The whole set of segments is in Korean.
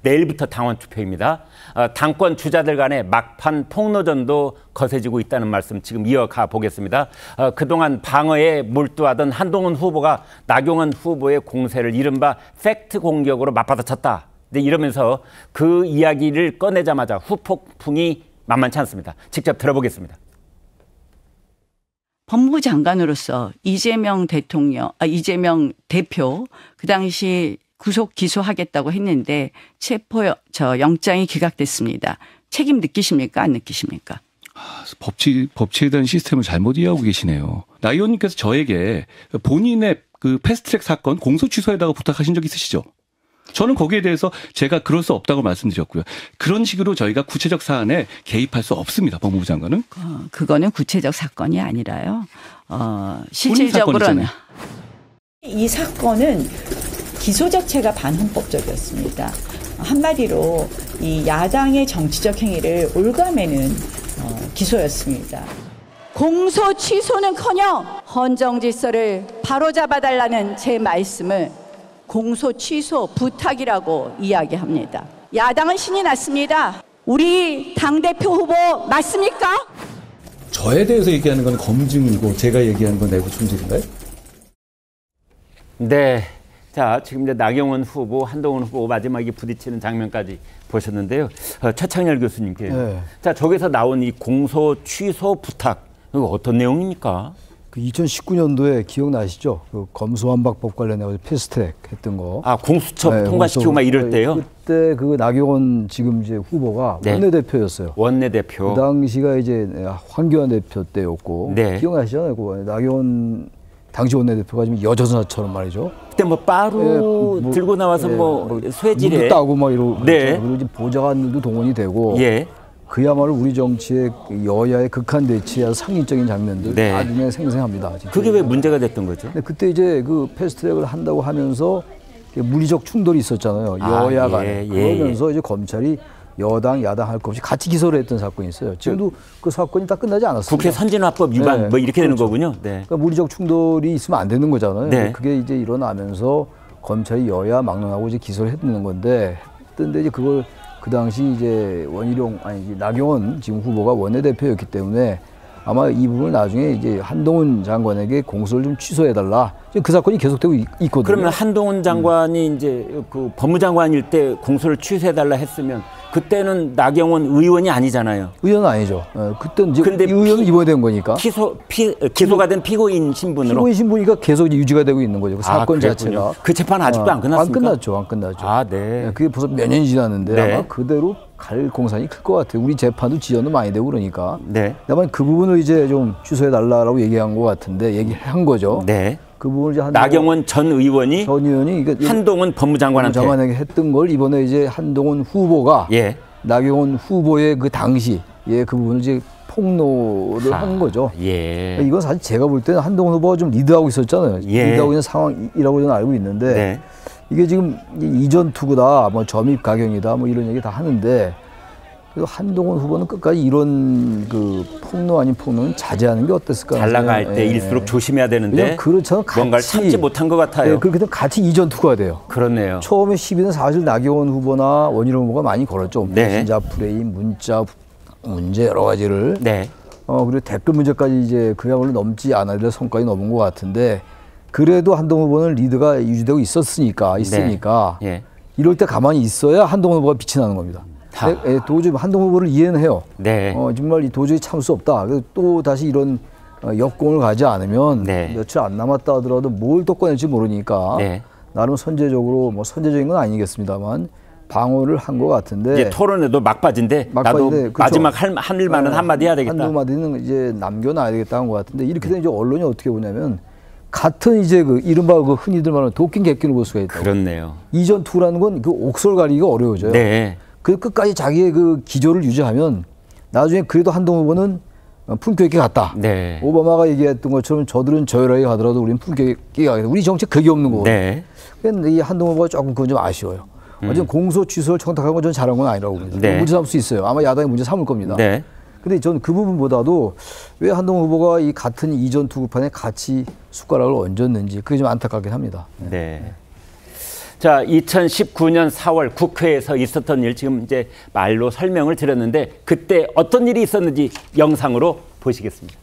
내일부터 당원 투표입니다. 당권 주자들 간의 막판 폭로전도 거세지고 있다는 말씀 지금 이어가 보겠습니다. 그동안 방어에 몰두하던 한동훈 후보가 나경원 후보의 공세를 이른바 팩트 공격으로 맞받아쳤다. 네, 이러면서 그 이야기를 꺼내자마자 후폭풍이 만만치 않습니다. 직접 들어보겠습니다. 법무부 장관으로서 이재명 대표 그 당시 구속 기소하겠다고 했는데 영장이 기각됐습니다. 책임 느끼십니까? 안 느끼십니까? 법치에 대한 시스템을 잘못 이해하고 계시네요. 나 의원님께서 저에게 본인의 그 패스트트랙 사건 공소 취소에다가 부탁하신 적 있으시죠? 저는 거기에 대해서 제가 그럴 수 없다고 말씀드렸고요. 그런 식으로 저희가 구체적 사안에 개입할 수 없습니다. 법무부 장관은. 그거는 구체적 사건이 아니라요. 실질적으로는. 이 사건은 기소 자체가 반헌법적이었습니다. 한마디로 이 야당의 정치적 행위를 올가매는 기소였습니다. 공소 취소는커녕 헌정 질서를 바로잡아달라는 제 말씀을 공소 취소 부탁이라고 이야기합니다. 야당은 신이 났습니다. 우리 당대표 후보 맞습니까? 저에 대해서 얘기하는 건 검증이고 제가 얘기하는 건 내부 총질인가요? 네. 자, 지금 이제 나경원 후보, 한동훈 후보 마지막에 부딪히는 장면까지 보셨는데요. 최창렬 교수님께. 네. 자, 저기서 나온 이 공소 취소 부탁, 이거 어떤 내용입니까? 그 2019년도에 기억나시죠? 그 검수완박법 관련해서 패스트트랙 했던 거. 아, 공수처 네, 통과시키고 막 이럴 때요? 그때 그 나경원 지금 이제 후보가 네. 원내대표였어요. 원내대표. 그 당시가 이제 황교안 대표 때였고. 네. 기억나시잖아요. 그 나경원 당시 원내대표가 지금 여전사처럼 말이죠. 그때 뭐 빠루 네, 들고 나와서 뭐 쇠질에 따고 막 이러고. 네. 그리고 지금 보좌관들도 동원이 되고. 예. 그야말로 우리 정치의 여야의 극한 대치와 상징적인 장면들 네. 나중에 생생합니다. 진짜. 그게 왜 문제가 됐던 거죠? 근데 그때 이제 그 패스트트랙을 한다고 하면서 물리적 충돌이 있었잖아요. 여야 간에. 그러면서 이제 검찰이 여당, 야당 할 것 없이 같이 기소를 했던 사건이 있어요. 지금도 그 사건이 다 끝나지 않았습니다. 국회 선진화법 위반 네. 뭐 이렇게 그렇죠. 되는 거군요. 네. 그러니까 물리적 충돌이 있으면 안 되는 거잖아요. 네. 그게 이제 일어나면서 검찰이 여야 막론하고 이제 기소를 했는 건데, 근데 이제 그걸 그 당시 이제 나경원 지금 후보가 원내대표였기 때문에 아마 이 부분을 나중에 이제 한동훈 장관에게 공소를 좀 취소해달라. 지금 그 사건이 계속되고 있거든요. 그러면 한동훈 장관이 이제 그 법무장관일 때 공소를 취소해달라 했으면 그때는 나경원 의원이 아니잖아요. 의원은 아니죠. 그때는 이제 의원은 이번에 된 거니까. 기소가 된 피고인 신분으로. 피고인 신분이니까 계속 유지가 되고 있는 거죠. 그 사건 자체가. 그 재판 아직도 안 끝났습니까? 안 끝났죠. 아, 네. 그게 벌써 몇 년이 지났는데 네. 아마 그대로 갈 공산이 클 것 같아요. 우리 재판도 지연도 많이 되고 그러니까. 네. 다만 그 부분을 이제 좀 취소해달라고 얘기한 것 같은데 얘기한 거죠. 네. 그 부분을 이제 나경원 전 의원이 한동훈 법무장관에게 했던 걸 이번에 이제 한동훈 후보가 예. 나경원 후보의 그 당시 그 부분을 이제 폭로를 한 거죠. 예. 이건 사실 제가 볼 때는 한동훈 후보가 좀 리드하고 있었잖아요. 예. 리드하고 있는 상황이라고 저는 알고 있는데 네. 이게 지금 이전 투구다, 뭐 점입 가경이다, 뭐 이런 얘기 다 하는데 그래도 한동훈 후보는 끝까지 이런 그 폭로 아닌 폭로는 자제하는 게 어땠을까? 잘 나갈 때일수록 조심해야 되는데 그렇죠. 뭔가를 참지 못한 것 같아요. 그렇게 되면 같이 이전 투구가 돼요. 그렇네요. 처음에 시비는 사실 나경원 후보나 원희룡 후보가 많이 걸었죠. 네. 신자 프레임, 문자 문제 여러 가지를. 네. 그리고 댓글 문제까지 이제 그야말로 넘지 않아야 될 선까지 넘은 것 같은데 그래도 한동훈 후보는 리드가 유지되고 있으니까 네. 이럴 때 가만히 있어야 한동훈 후보가 빛이 나는 겁니다. 도저히 한동훈 후보를 이해는 해요. 네. 정말 도저히 참을 수 없다. 또 다시 이런 역공을 가지 않으면 네. 며칠 안 남았다 하더라도 뭘 또 꺼낼지 모르니까 네. 나름 선제적으로 선제적인 건 아니겠습니다만 방어를 한 것 같은데 이제 토론에도 막바지인데 나도 그렇죠. 마지막 할 만은 한마디 해야 되겠다. 한두 마디는 이제 남겨놔야 되겠다 한 것 같은데 이렇게 되면 이제 언론이 어떻게 보냐면 같은 이제 그 이른바 그 흔히들 말하는 도끼 객기를 볼 수가 있다. 그렇네요. 이전 투라는 건 그 옥설 가리기가 어려워져요. 네. 그 끝까지 자기의 그 기조를 유지하면 나중에 그래도 한동훈 후보는 품격 있게 갔다. 네. 오바마가 얘기했던 것처럼 저들은 저열하게 가더라도 우리는 품격 있게 가겠다. 우리 정치 그게 없는 거거든요. 네. 그런데 이 한동훈 후보가 조금 그건 좀 아쉬워요. 어쨌든 공소 취소를 청탁한 건 저는 잘한 건 아니라고 봅니다. 네. 문제 삼을 수 있어요. 아마 야당이 문제 삼을 겁니다. 네. 근데 저는 그 부분보다도 왜 한동훈 후보가 이 같은 이전 투구판에 같이 숟가락을 얹었는지 그게 좀 안타깝긴 합니다. 네. 자, 2019년 4월 국회에서 있었던 일 지금 이제 말로 설명을 드렸는데 그때 어떤 일이 있었는지 영상으로 보시겠습니다.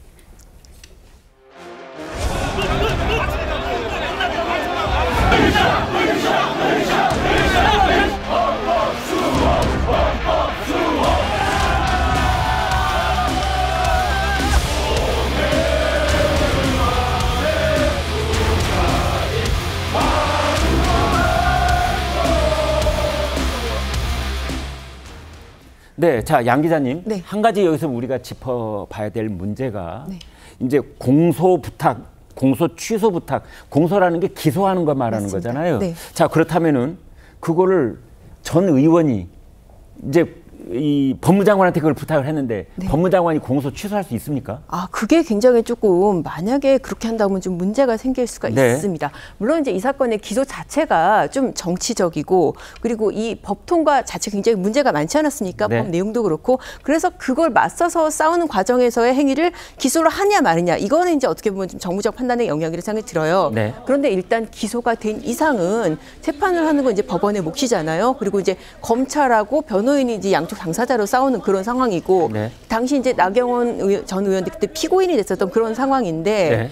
네, 자, 양 기자님, 네. 한 가지 여기서 우리가 짚어봐야 될 문제가 네. 이제 공소 부탁, 공소 취소 부탁, 공소라는 게 기소하는 거 말하는 맞습니다. 거잖아요. 네. 자, 그렇다면은 그거를 전 의원이 이제 이 법무장관한테 그걸 부탁을 했는데 네. 법무장관이 공소 취소할 수 있습니까? 아, 그게 굉장히 조금 만약에 그렇게 한다면 좀 문제가 생길 수가 네. 있습니다. 물론 이제 이 사건의 기소 자체가 좀 정치적이고 그리고 이 법 통과 자체 굉장히 문제가 많지 않았습니까? 네. 법 내용도 그렇고 그래서 그걸 맞서서 싸우는 과정에서의 행위를 기소를 하냐 마느냐 이거는 이제 어떻게 보면 좀 정무적 판단의 영역이라고 생각이 들어요. 네. 그런데 일단 기소가 된 이상은 재판을 하는 건 이제 법원의 몫이잖아요. 그리고 이제 검찰하고 변호인이 이제 양쪽 당사자로 싸우는 그런 상황이고 네. 당시 이제 나경원 전 의원도 그때 피고인이 됐었던 그런 상황인데 네.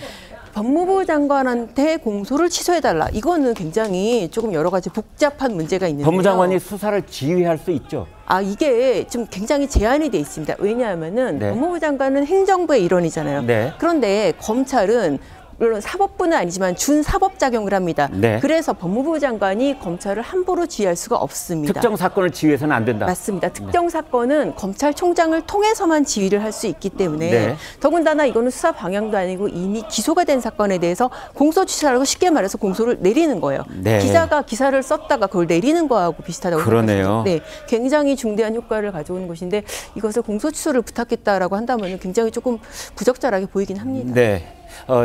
법무부 장관한테 공소를 취소해달라. 이거는 굉장히 조금 여러 가지 복잡한 문제가 있는데요. 법무장관이 수사를 지휘할 수 있죠. 아, 이게 좀 굉장히 제한이 돼 있습니다. 왜냐하면은 네. 법무부 장관은 행정부의 일원이잖아요. 네. 그런데 검찰은 물론 사법부는 아니지만 준사법작용을 합니다. 네. 그래서 법무부 장관이 검찰을 함부로 지휘할 수가 없습니다. 특정 사건을 지휘해서는 안 된다. 맞습니다. 특정 사건은 검찰총장을 통해서만 지휘를 할 수 있기 때문에 네. 더군다나 이거는 수사 방향도 아니고 이미 기소가 된 사건에 대해서 공소 취소하라고 쉽게 말해서 공소를 내리는 거예요. 네. 기자가 기사를 썼다가 그걸 내리는 거하고 비슷하다고 그러네요. 생각합니다. 네, 굉장히 중대한 효과를 가져오는 것인데 이것을 공소 취소를 부탁했다라고 한다면 굉장히 조금 부적절하게 보이긴 합니다. 네.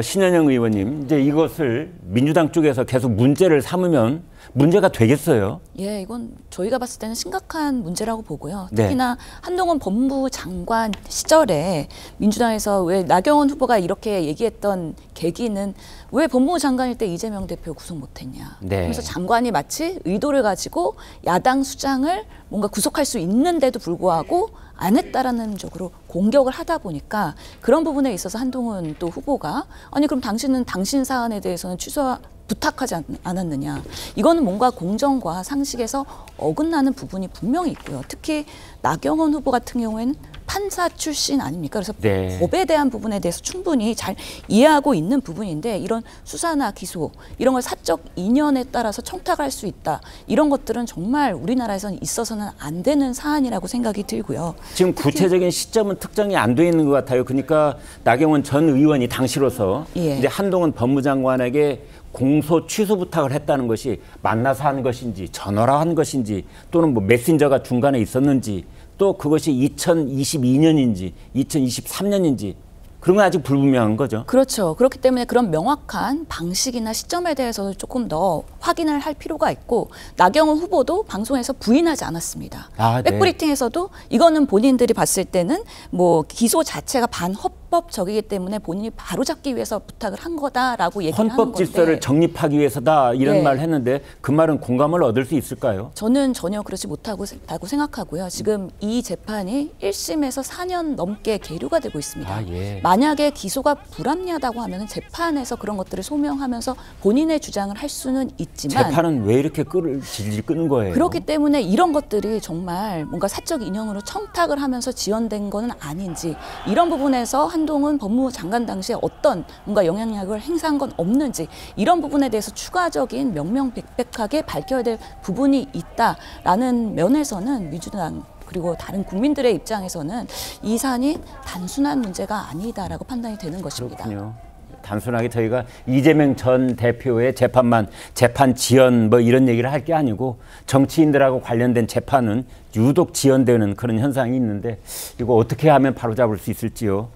신현영 의원님, 이제 이것을 민주당 쪽에서 계속 문제를 삼으면 문제가 되겠어요? 예, 이건 저희가 봤을 때는 심각한 문제라고 보고요. 네. 특히나 한동훈 법무부 장관 시절에 민주당에서 왜 나경원 후보가 이렇게 얘기했던 계기는 왜 법무부 장관일 때 이재명 대표 구속 못했냐. 네. 그래서 장관이 마치 의도를 가지고 야당 수장을 뭔가 구속할 수 있는데도 불구하고 안 했다라는 쪽으로 공격을 하다 보니까 그런 부분에 있어서 한동훈 또 후보가 아니 그럼 당신은 당신 사안에 대해서는 취소 부탁하지 않았느냐. 이거는 뭔가 공정과 상식에서 어긋나는 부분이 분명히 있고요. 특히 나경원 후보 같은 경우에는 판사 출신 아닙니까? 그래서 네. 법에 대한 부분에 대해서 충분히 잘 이해하고 있는 부분인데 이런 수사나 기소 이런 걸 사적 인연에 따라서 청탁할 수 있다. 이런 것들은 정말 우리나라에서는 있어서는 안 되는 사안이라고 생각이 들고요. 지금 구체적인 시점은 특정이 안 돼 있는 것 같아요. 그러니까 나경원 전 의원이 당시로서 예. 이제 한동훈 법무장관에게 공소 취소 부탁을 했다는 것이 만나서 한 것인지 전화로 한 것인지 또는 뭐 메신저가 중간에 있었는지 또 그것이 2022년인지 2023년인지 그런 건 아직 불분명한 거죠. 그렇죠. 그렇기 때문에 그런 명확한 방식이나 시점에 대해서 조금 더 확인을 할 필요가 있고 나경원 후보도 방송에서 부인하지 않았습니다. 아, 네. 백브리팅에서도 이거는 본인들이 봤을 때는 뭐 기소 자체가 반헌법적이기 때문에 본인이 바로잡기 위해서 부탁을 한 거다라고 얘기를 하는 건데 헌법 질서를 정립하기 위해서다 이런 네. 말을 했는데 그 말은 공감을 얻을 수 있을까요? 저는 전혀 그렇지 못하고 생각하고요. 지금 이 재판이 1심에서 4년 넘게 계류가 되고 있습니다. 아, 예. 만약에 기소가 불합리하다고 하면 재판에서 그런 것들을 소명하면서 본인의 주장을 할 수는 있지만 재판은 왜 이렇게 질질 끄는 거예요? 그렇기 때문에 이런 것들이 정말 뭔가 사적 인연으로 청탁을 하면서 지연된 거는 아닌지 이런 부분에서 한동훈 법무부 장관 당시에 어떤 뭔가 영향력을 행사한 건 없는지 이런 부분에 대해서 추가적인 명명백백하게 밝혀야 될 부분이 있다라는 면에서는 민주당 그리고 다른 국민들의 입장에서는 이 사안이 단순한 문제가 아니다라고 판단이 되는 것입니다. 그렇군요. 단순하게 저희가 이재명 전 대표의 재판만 재판 지연 뭐 이런 얘기를 할 게 아니고 정치인들하고 관련된 재판은 유독 지연되는 그런 현상이 있는데 이거 어떻게 하면 바로잡을 수 있을지요.